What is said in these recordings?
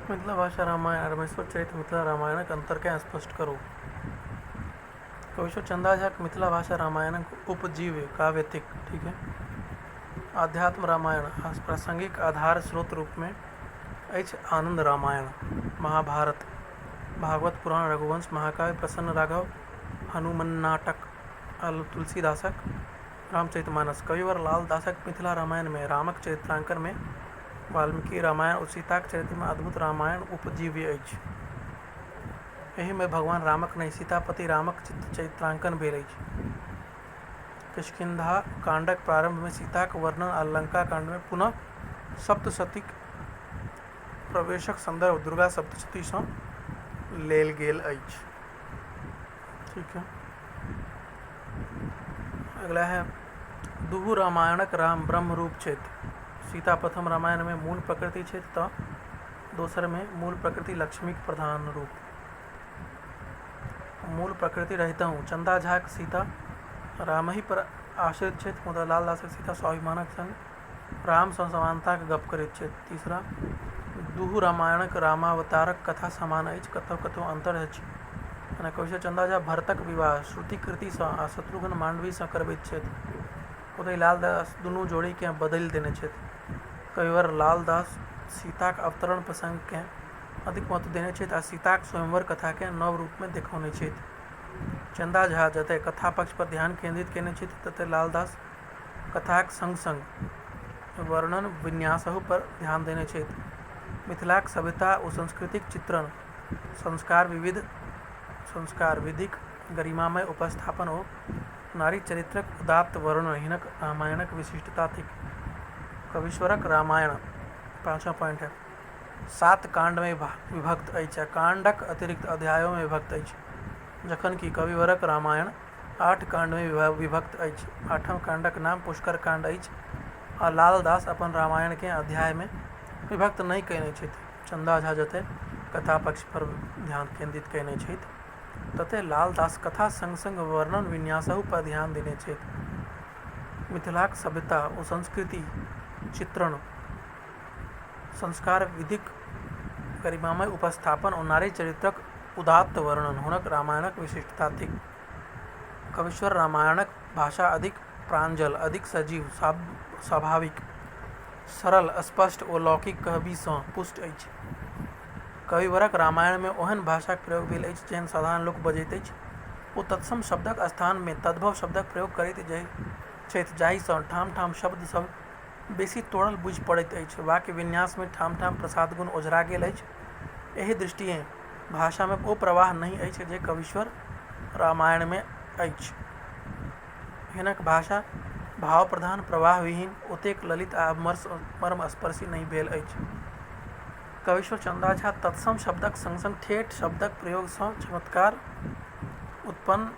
मिथिला भाषा रामायण रमेश्वर चरित्र मिथिला रामायणक अंतर के स्पष्ट करो। कविश्वर चंदा झा मिथिला भाषा रामायणक उपजीव्य काव्य थिक, ठीक है। आध्यात्म रामायण प्रासंगिक आधार स्रोत रूप में अछि आनंद रामायण, महाभारत, भागवत पुराण, रघुवंश, महाकाव्य, प्रसन्न राघव, हनुमन्नाटक, तुलसीदासक रामचरितमानस। कविवर लाल दासक मिथिला रामायण में रामक चरित्रांकन में वाल्मीकि रामायण और सीताक चरित्र में अद्भुत रामायण उपजीव्य अछि। एहि में भगवान रामक नहीं सीतापति रामक चरित्रांकन भेल अछि। किष्किंधा कांडक प्रारंभ में सीताक वर्णन आ लंका कांड में पुनः सप्तशतीक प्रवेशक संदर्भ दुर्गा सप्तशती सँ लेल गेल अछि, ठीक है। अगला है दुहु रामायणक राम ब्रह्म रूप क्षेत्र। सीता प्रथम रामायण में मूल प्रकृति क्षेत्र तो दोसर में मूल प्रकृति लक्ष्मी के प्रधान रूप। मूल प्रकृति रहता हूँ चंदा झा सीता राम ही पर आश्रित क्षेत्र, मुदा लाल दासक सीता स्वाभिमानक संग राम सँ समानता के गप करैत क्षेत्र। तीसरा दुहु रामायणक रामावतारक कथा समान अछि, कतहु कतहु अंतर अछि। कविश्वर चंदा झा भरतक विवाह श्रुति कृति सँ आ शत्रुघ्न मांडवी सँ करबैत छथि, ओतहि लाल दास दुनू जोड़ी के बदलि देने छथि। कविवर लाल दास सीताक अवतरण प्रसंग के अधिक महत्व देने छथि आ सीताक स्वयंवर कथा के नव रूप में देखौने छथि। चंदा झा जतय कथा पक्ष पर ध्यान केंद्रित केने छथि, ततय लाल दास कथाक संग संग वर्णन विन्यासहु पर ध्यान देने छथि। मिथिलाक सभ्यता ओ संस्कृतिक चित्रण, संस्कार विधिक गरिमामय उपस्थापन ओ नारी चरित्रक उदात्त वर्णन हिनक रामायणक विशिष्टता थिक। कविश्वरक रामायण 5वां पॉइंट है 7 कांड में विभक्त अछि आ कांडक अतिरिक्त अध्यायों में विभक्त अछि, जखन कि कविवरक रामायण 8 कांड में विभक्त अछि। 8वां कांडक नाम पुष्कर कांड अछि आ लाल दास अपन रामायण के अध्याय में विभक्त नहीं कयने छथि। चंदा झा जतय कथा पक्ष पर ध्यान केंद्रित कयने छथि, ततय लाल दास कथा संग संग वर्णन विन्यासहु पर ध्यान देने छथि। मिथिलाक सभ्यता ओ संस्कृति चित्रण, संस्कार विधिक गरिमामय उपस्थापन और नारी चरित्रक उदात्त वर्णन हुनक रामायणक विशिष्टता थिक। कविश्वर रामायणक भाषा अधिक प्रांजल, अधिक सजीव, स्वाभाविक, सरल, स्पष्ट और लौकिक कहबी सँ पुष्ट अछि। कविवरक रामायण में ओहन भाषाक प्रयोग भेल अछि जेहन साधारण लोक बजैत अछि। ओ तत्सम शब्दक स्थान में तद्भव शब्दक प्रयोग करैत छथि, जाहि सँ ठाम ठाम शब्द सब बेसी तोड़ल बुझि पड़ैत अछि। वाक्य विन्यास में ठाम ठाम प्रसाद गुण ओझरा गेल अछि। एहि दृष्टिएँ भाषा में ओ प्रवाह नहीं अछि जे कविश्वर रामायण में अछि। हिनक भाषा भाव प्रधान, प्रवाह विहीन, ओतेक ललित आ मर्मस्पर्शी नहीं भेल अछि। कविश्वर चंदा झा तत्सम शब्दक संग संग ठेठ शब्दक प्रयोग सँ चमत्कार उत्पन्न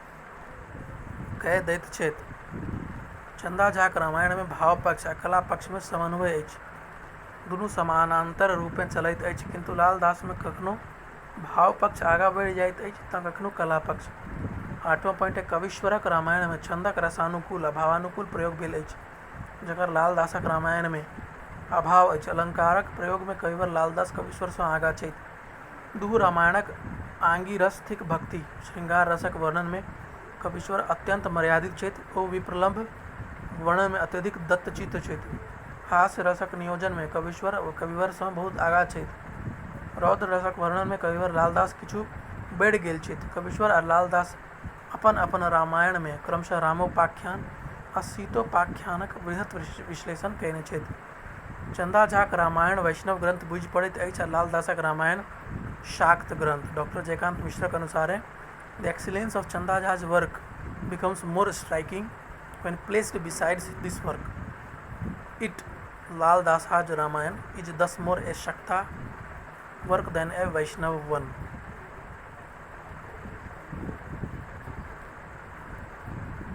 कय दैत छथि। चंदा झाक रामायण में भाव पक्ष आ कला पक्ष में समन्वय अछि। दुनू समानांतर रूपें चलैत अछि, किंतु लाल दास में कखनो भाव पक्ष आगाँ बढ़ि जाइत अछि तऽ कखनो कला पक्ष। 8वां पॉइंट है कविश्वरक रामायण में छंदक रसानुकूल आ भावानुकूल प्रयोग भेल अछि, जकर लाल दासक रामायण में अभाव अछि। अलंकारक प्रयोग में कविवर लाल दास कविश्वर सँ आगाँ छथि। दुहु रामायणक आंगी रस थिक भक्ति श्रृंगार रसक वर्णन में कविश्वर अत्यंत मर्यादित छथि ओ विप्रलंभ वर्णन में अत्यधिक दत्तचित्त छथि। हास्य रसक नियोजन में कविवर सँ बहुत आगाँ छथि। रौद्र रसक वर्णन में कविवर लालदास किछु बढ़ि गेल छथि। कविश्वर आ लाल दास अपन अपन रामायण में क्रमशः रामोपाख्यान आ सीतोपाख्यानक वृहत विश्लेषण कयने छथि। चंदा झाक रामायण वैष्णव ग्रंथ बुझि पड़ैत अछि आ लाल दासक रामायण शाक्त ग्रंथ। डॉक्टर जयकांत मिश्रक अनुसारे the excellence of Chanda Jha's work becomes more striking when placed beside this work. It, Lal Das Ramayan, is thus more a Shakta work than a Vaishnava one.